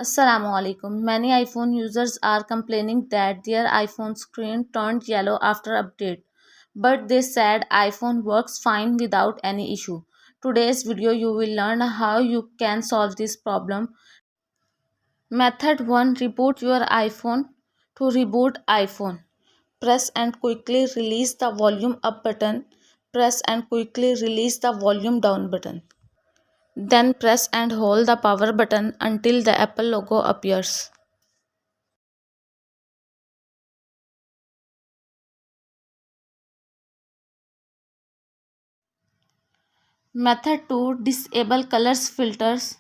Assalamu alaikum. Many iPhone users are complaining that their iPhone screen turned yellow after update, but they said iPhone works fine without any issue. Today's video you will learn how you can solve this problem. Method 1, reboot your iPhone. To reboot iPhone, press and quickly release the volume up button. Press and quickly release the volume down button. Then press and hold the power button until the Apple logo appears. Method 2, disable colors filters.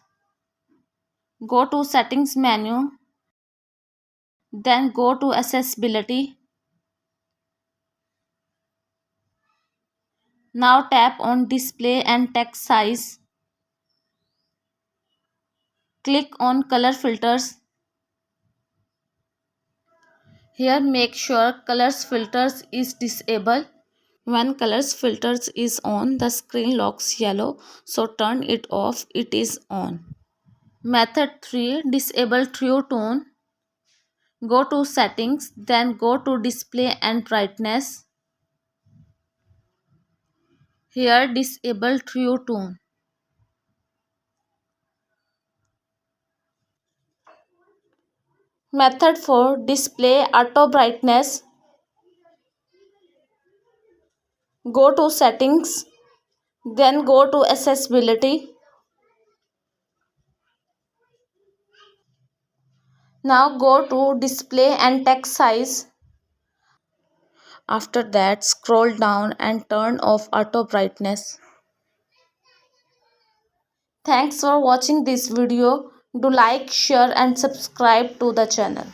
Go to settings menu, then go to accessibility. Now tap on display and text size. Click on color filters. Here make sure colors filters is disabled. When colors filters is on, the screen looks yellow, so turn it off, it is on. Method 3, disable true tone. Go to settings, then go to display and brightness. Here disable true tone. Method 4, display auto brightness. Go to settings, then go to accessibility. Now go to display and text size. After that, scroll down and turn off auto brightness. Thanks for watching this video. Do like, share and subscribe to the channel.